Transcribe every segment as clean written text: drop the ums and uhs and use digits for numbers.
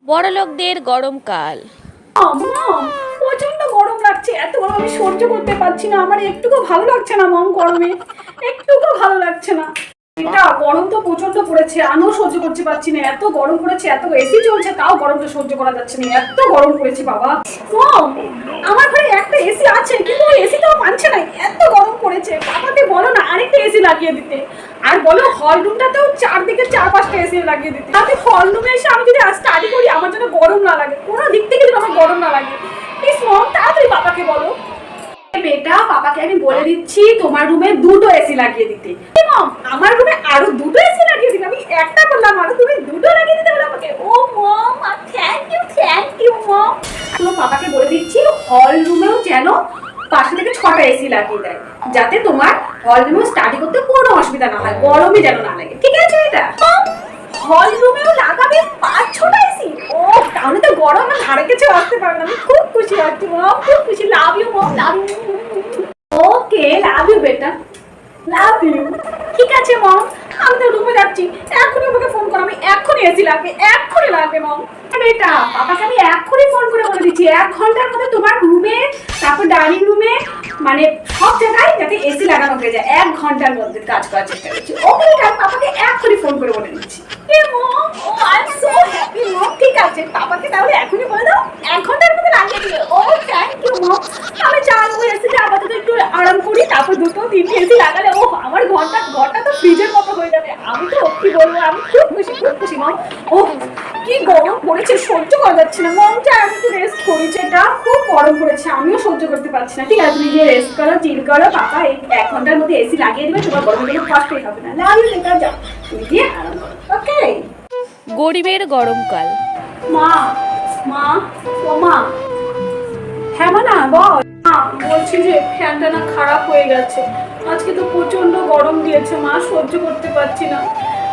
বড়লোকদের গরমকাল। মম, প্রচন্ড গরম লাগছে, এত গরম আমি সহ্য করতে পারছি না। আমার একটুকু ভালো লাগছে না মম, গরমে একটুকু ভালো লাগছে না। এটা গরম তো প্রচন্ড পড়েছে, আমিও সহ্য করতে পারছি না। এত গরম পড়েছে, এত এসি চলছে তাও গরমটা সহ্য করা যাচ্ছে না, এত গরম পড়েছে বাবা। মম, আমার ঘরে একটা এসি আছে কিন্তু ওই এসিটাও মানছে না, এত গরম পড়েছে। বাবাকে বলো না আরেকটা এসি লাগিয়ে দিতে, আর বলো হল রুমটাতেও চারদিকে 4-5টা এসি লাগিয়ে দিতে, তাতে হল রুমে এসে আমি যদি স্টাডি করি আমার জন্য গরম না লাগে, কোনো দিক থেকে যদি আমার গরম না লাগে। প্লিজ মম, তাড়াতাড়ি বাবাকে বলো। বেটা, বাবাকে আমি বলে দিচ্ছি তোমার রুমে 2টো এসি লাগিয়ে দিতে। মম, আমার রুমে আরো 2টো এসি লাগিয়ে দিতে, আমি একটা বললাম আরো তুমি 2টো লাগিয়ে দিতে বলে আমাকে। ও মম, থ্যাংক ইউ মম। তো বাবাকে বলে দিচ্ছি হল রুমেও যেন 5টা থেকে 6টা এসি লাগিয়ে দেয়, যাতে তোমার হল রুমেও স্টাডি করতে কোনো অসুবিধা না হয়, গরমই যেন না লাগে। ঠিক আছে এটা? হল রুমেও লাগাবে 5-6টা এসি? ও, তাহলে তো গরম আমার ধারে কাছে আসতে পারে না। আমি খুব খুশি হচ্ছি মম, খুব খুশি। Love you mom, love you. Okay, love you বেটা, লাভ ইউ। ঠিক আছে মম, আমি তো রুমে যাচ্ছি, এখনই আমাকে ফোন করো, আমি এখনই এসি লাগবে, এখনই লাগবে মম। বেটা, বাবাকে আমি এখনই ফোন করে বলে দিচ্ছি 1 ঘন্টার মধ্যে তোমার রুমে, তারপর ডাইনিং রুমে, মানে সব জায়গায় যাতে এসি লাগানো হয়ে যায়। 1 ঘন্টার মধ্যে কাজ করার চেষ্টা করছি। ওকে বেটা, বাবাকে এখনই ফোন করে বলে দিচ্ছি। এ মম, ও আই এম সো হ্যাপি মম। ঠিক আছে, বাবাকে তাহলে এখনই বলে দাও 1 ঘন্টার মধ্যে লাগিয়ে দিবে। ও থ্যাংক ইউ মম। আমি চাইবো এসিতে আপাতত একটু আরাম করি, তারপর 2-3 এসি লাগালে ও আমার ঘরটা তো ফ্রিজের মতো হয়ে যাবে। আমি তো কি বলবো, আমি খুব খুশি মম। ও কি গরম পড়েছে, সহ্য করা যাচ্ছে না মম। চাই আমি একটু রেস্ট করি, এটা খুব গরম পড়েছে, আমিও সহ্য করতে পারছি না। ঠিক আছে, তুমি গিয়ে রেস্ট করো, চিল করো। বাবা এই 1 ঘন্টার মধ্যে এসি লাগিয়ে দেবে, তোমার গরমের কোনো কষ্টই হবে না। লাভ ইউ বেটা, যাও তুমি গিয়ে আরাম করো। ওকে। গরিবের গরমকাল। মা, মা, ও মা। হ্যাঁ মা, না বল। মা, বলছি যে ফ্যানটা না খারাপ হয়ে গেছে, আজকে তো প্রচন্ড গরম দিয়েছে মা, সহ্য করতে পারছি না,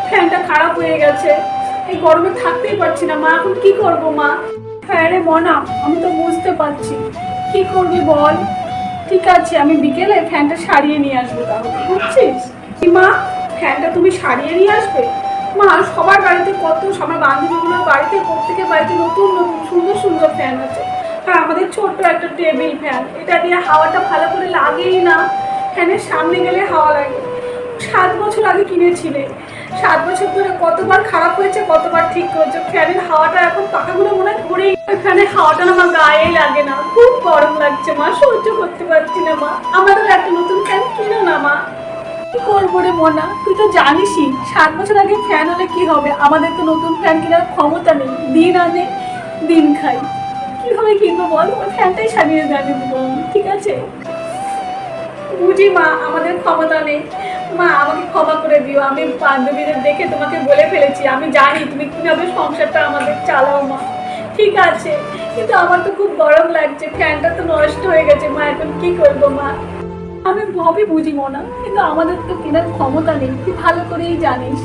ফ্যানটা খারাপ হয়ে গেছে, এই গরমে থাকতেই পারছি না মা। এখন কি করব মা? হ্যাঁ রে মনা, আমি তো বুঝতে পারছি, কি করবি বল। ঠিক আছে, আমি বিকেলে ফ্যানটা সারিয়ে নিয়ে আসবো তাহলে, বুঝছিস? কি মা, ফ্যানটা তুমি সারিয়ে নিয়ে আসবে? মা, সবার বাড়িতে কত, আমার বান্ধবীগুলোর বাড়িতে প্রত্যেকের বাড়িতে নতুন নতুন সুন্দর সুন্দর ফ্যান আছে, আর আমাদের ছোট্ট একটা টেবিল ফ্যান, এটা দিয়ে হাওয়াটা ভালো করে লাগেই না। ফ্যানের সামনে গেলে হাওয়া লাগে। 7 বছর আগে কিনেছিলে, 7 বছর ধরে কতবার খারাপ হয়েছে, কতবার ঠিক করেছে। ফ্যানের হাওয়াটা এখন পাখাগুলো মনে হয় ঘুরেই, ফ্যানের হাওয়াটা না আমার গায়েই লাগে না, খুব গরম লাগছে মা, সহ্য করতে পারছি না মা। আমাদের একটা নতুন ফ্যান কিনো না মা। কি করবো রে মনা, তুই তো জানিসই 7 বছর আগে ফ্যান হলে কি হবে, আমাদের তো নতুন ফ্যান কেনার ক্ষমতা নেই, দিন আনে দিন খাই, কিভাবে কিনবো বল? ওই ফ্যানটাই সারিয়ে জানিয়ে দেবো। ঠিক আছে, বুঝি মা, আমাদের ক্ষমতা নেই মা, আমাকে ক্ষমা করে দিও। আমি বান্ধবীদের দেখে তোমাকে বলে ফেলেছি, আমি জানি তুমি কিভাবে সংসারটা আমাদের চালাও মা। ঠিক আছে, কিন্তু আমার তো খুব গরম লাগছে, ফ্যানটা তো নষ্ট হয়ে গেছে মা, এখন কি করবো মা? আমি ভাবি বুঝি মনা, কিন্তু আমাদের তো কেনার ক্ষমতা নেই, তুই ভালো করেই জানিস।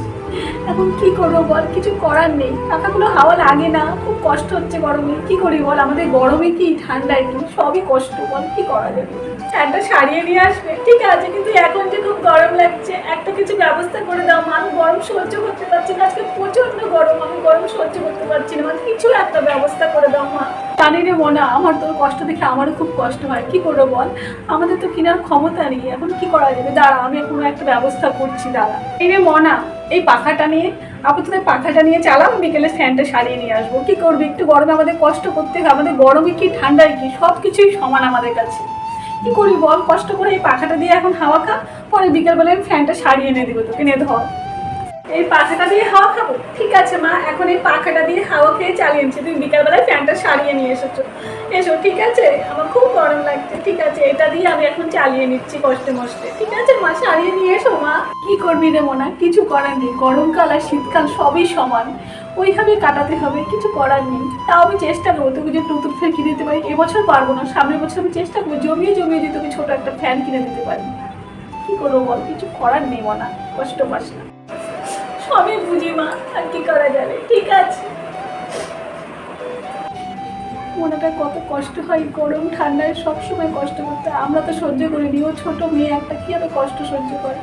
এখন কি করবো বল, কিছু করার নেই, টাকাগুলো হাওয়া লাগে না, খুব কষ্ট হচ্ছে গরমে। কি করি বল, আমাদের গরমে কি ঠান্ডায় কি সবই কষ্ট, বল কি করা যাবে? ফ্যানটা সারিয়ে নিয়ে আসবে, ঠিক আছে, কিন্তু এখন যে খুব গরম লাগছে, একটা কিছু ব্যবস্থা করে দাও মা। আমি গরম সহ্য করতে পারছি না, আজকে প্রচন্ড গরম, আমি গরম সহ্য করতে পারছি না মা, কিছু একটা ব্যবস্থা করে দাও মা। জানি রে মনা, আমার তোর কষ্ট দেখে আমারও খুব কষ্ট হয়, কি করবো বল, আমাদের তো কেনার ক্ষমতা নেই, এখন কি করা যাবে? দাঁড়া, আমি এখন একটা ব্যবস্থা করছি, দাঁড়া। এই রে মনা, এই পাখাটা নিয়ে, আপাতত পাখাটা নিয়ে চালাও, বিকেলে ফ্যানটা সারিয়ে নিয়ে আসবো। কি করবি, একটু গরমে আমাদের কষ্ট করতে হবে, আমাদের গরমে কি ঠান্ডায় কি সব কিছুই সমান আমাদের কাছে। কি করি বল, কষ্ট করে এই পাখাটা দিয়ে এখন হাওয়া খা, পরে বিকেলবেলায় ফ্যানটা সারিয়ে এনে দেবো তোকে, নিয়ে ধর। এই পাখাটা দিয়ে হাওয়া খাবো? ঠিক আছে মা, এখন এই পাখাটা দিয়ে হাওয়া খেয়ে চালিয়ে নিচ্ছি, তুমি বিকালবেলায় ফ্যানটা সারিয়ে নিয়ে এসো। ঠিক আছে, আমার খুব গরম লাগছে, ঠিক আছে, এটা দিয়ে আমি এখন চালিয়ে নিচ্ছি কষ্টে মষ্টে। ঠিক আছে মা, সারিয়ে নিয়ে এসো মা। কি করবি রে মোনা, কিছু করার নেই, গরমকাল আর শীতকাল সবই সমান, ওইভাবে কাটাতে হবে, কিছু করার নেই। তাও আমি চেষ্টা করবো তোকে যে নতুন ফ্যান কিনে দিতে পারি, এবছর পারবো না, সামনের বছর আমি চেষ্টা করবো জমিয়ে যে তোকে ছোট একটা ফ্যান কিনে দিতে পারি। কি করবো বল, কিছু করার নেই মোনা, কষ্ট পাস না, সবই বুঝি মা, আর কি করা যাবে। ঠিক আছে, মনেটা কত কষ্ট হয়, গরম ঠান্ডায় সবসময় কষ্ট করতে, আমরা তো সহ্য করিনি, ও ছোট মেয়ে একটা কি এত কষ্ট সহ্য করে।